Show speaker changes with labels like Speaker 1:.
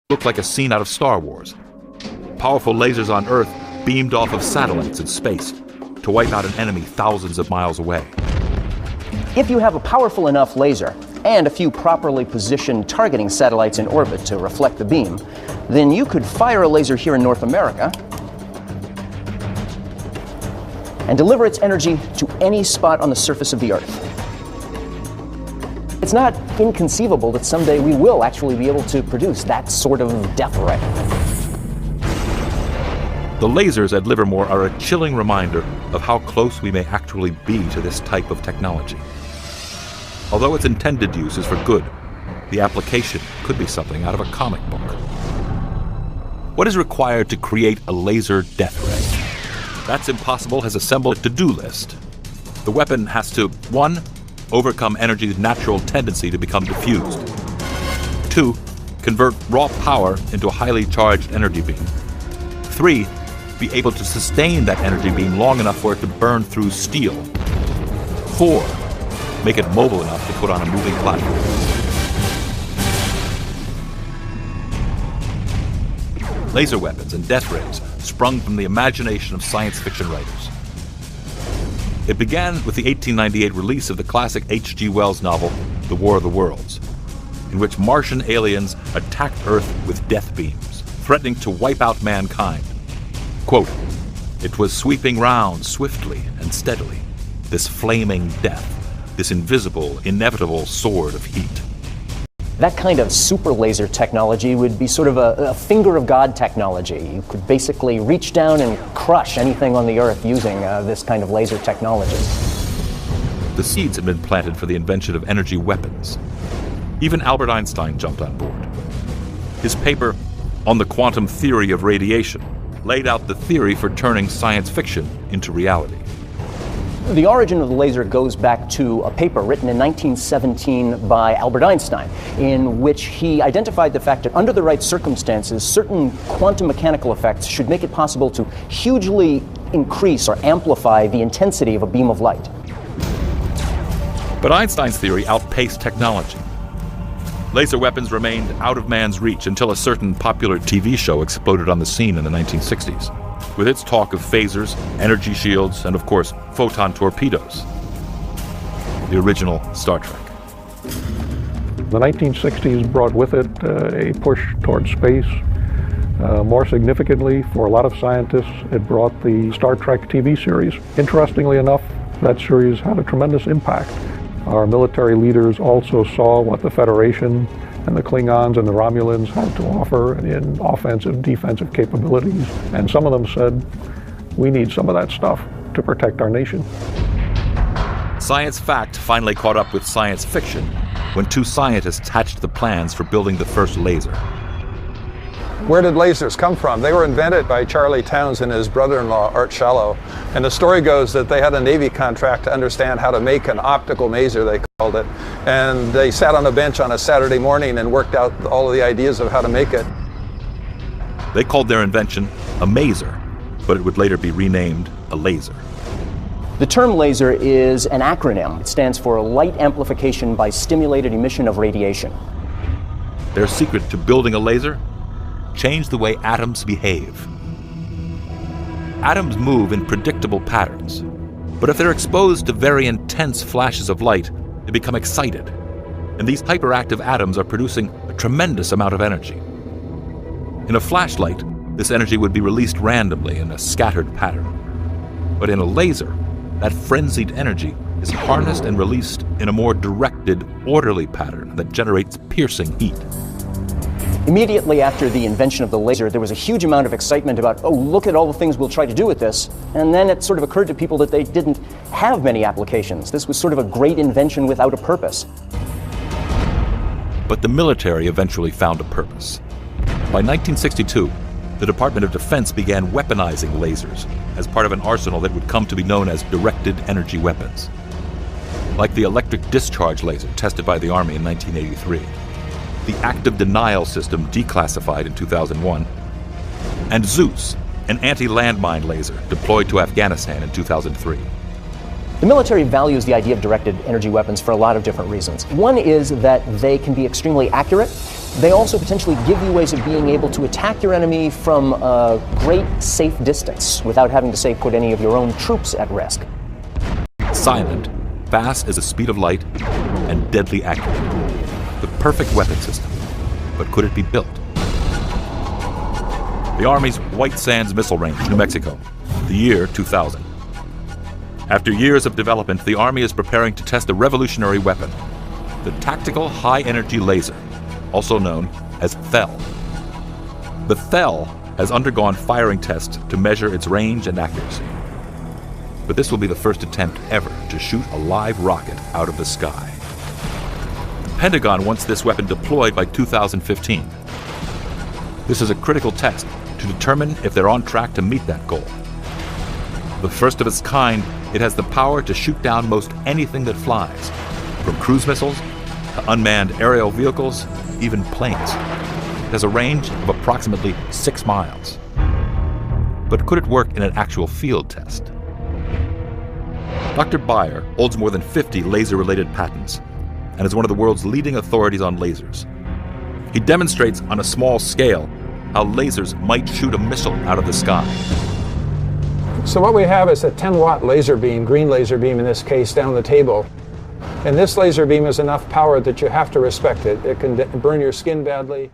Speaker 1: looked like a scene out of Star Wars. Powerful lasers on Earth beamed off of satellites in space to wipe out an enemy thousands of miles away.
Speaker 2: If you have a powerful enough laser and a few properly positioned targeting satellites in orbit to reflect the beam, then you could fire a laser here in North America and deliver its energy to any spot on the surface of the Earth. It's not inconceivable that someday we will actually be able to produce that sort of death ray.
Speaker 1: The lasers at Livermore are a chilling reminder of how close we may actually be to this type of technology. Although its intended use is for good, the application could be something out of a comic book. What is required to create a laser death ray? That's Impossible has assembled a to-do list. The weapon has to, 1, overcome energy's natural tendency to become diffused. 2, convert raw power into a highly charged energy beam. 3, be able to sustain that energy beam long enough for it to burn through steel. 4, make it mobile enough to put on a moving platform. Laser weapons and death rays sprung from the imagination of science fiction writers. It began with the 1898 release of the classic H.G. Wells novel, The War of the Worlds, in which Martian aliens attacked Earth with death beams, threatening to wipe out mankind. Quote, "It was sweeping round swiftly and steadily, this flaming death, this invisible, inevitable sword of heat."
Speaker 2: That kind of super laser technology would be sort of a finger of God technology. You could basically reach down and crush anything on the Earth using this kind of laser technology.
Speaker 1: The seeds had been planted for the invention of energy weapons. Even Albert Einstein jumped on board. His paper, On the Quantum Theory of Radiation, laid out the theory for turning science fiction into reality.
Speaker 2: The origin of the laser goes back to a paper written in 1917 by Albert Einstein, in which he identified the fact that under the right circumstances, certain quantum mechanical effects should make it possible to hugely increase or amplify the intensity of a beam of light.
Speaker 1: But Einstein's theory outpaced technology. Laser weapons remained out of man's reach until a certain popular TV show exploded on the scene in the 1960s, with its talk of phasers, energy shields, and of course, photon torpedoes. The original Star Trek.
Speaker 3: The 1960s brought with it a push towards space. More significantly, for a lot of scientists, it brought the Star Trek TV series. Interestingly enough, that series had a tremendous impact. Our military leaders also saw what the Federation and the Klingons and the Romulans had to offer in offensive, defensive capabilities. And some of them said, we need some of that stuff to protect our nation.
Speaker 1: Science fact finally caught up with science fiction when 2 scientists hatched the plans for building the first laser.
Speaker 4: Where did lasers come from? They were invented by Charlie Towns and his brother-in-law, Art Shallow. And the story goes that they had a Navy contract to understand how to make an optical maser, they called it. And they sat on a bench on a Saturday morning and worked out all of the ideas of how to make it.
Speaker 1: They called their invention a maser, but it would later be renamed a laser.
Speaker 2: The term laser is an acronym. It stands for Light Amplification by Stimulated Emission of Radiation.
Speaker 1: Their secret to building a laser? Change the way atoms behave. Atoms move in predictable patterns, but if they're exposed to very intense flashes of light, they become excited. And these hyperactive atoms are producing a tremendous amount of energy. In a flashlight, this energy would be released randomly in a scattered pattern. But in a laser, that frenzied energy is harnessed and released in a more directed, orderly pattern that generates piercing heat.
Speaker 2: Immediately after the invention of the laser, there was a huge amount of excitement about, oh, look at all the things we'll try to do with this. And then it sort of occurred to people that they didn't have many applications. This was sort of a great invention without a purpose.
Speaker 1: But the military eventually found a purpose. By 1962, the Department of Defense began weaponizing lasers as part of an arsenal that would come to be known as directed energy weapons. Like the electric discharge laser tested by the Army in 1983. The active denial system declassified in 2001, and Zeus, an anti-landmine laser deployed to Afghanistan in 2003.
Speaker 2: The military values the idea of directed energy weapons for a lot of different reasons. One is that they can be extremely accurate. They also potentially give you ways of being able to attack your enemy from a great safe distance without having to, say, put any of your own troops at risk.
Speaker 1: Silent, fast as the speed of light, and deadly accurate. The perfect weapon system. But could it be built? The Army's White Sands Missile Range, New Mexico, the year 2000. After years of development, the Army is preparing to test a revolutionary weapon, the Tactical High-Energy Laser, also known as THEL. The THEL has undergone firing tests to measure its range and accuracy. But this will be the first attempt ever to shoot a live rocket out of the sky. The Pentagon wants this weapon deployed by 2015. This is a critical test to determine if they're on track to meet that goal. The first of its kind, it has the power to shoot down most anything that flies, from cruise missiles to unmanned aerial vehicles, even planes. It has a range of approximately 6 miles. But could it work in an actual field test? Dr. Beyer holds more than 50 laser-related patents and is one of the world's leading authorities on lasers. He demonstrates on a small scale how lasers might shoot a missile out of the sky.
Speaker 4: So what we have is a 10-watt laser beam, green laser beam in this case, down the table. And this laser beam has enough power that you have to respect it. It can burn your skin badly.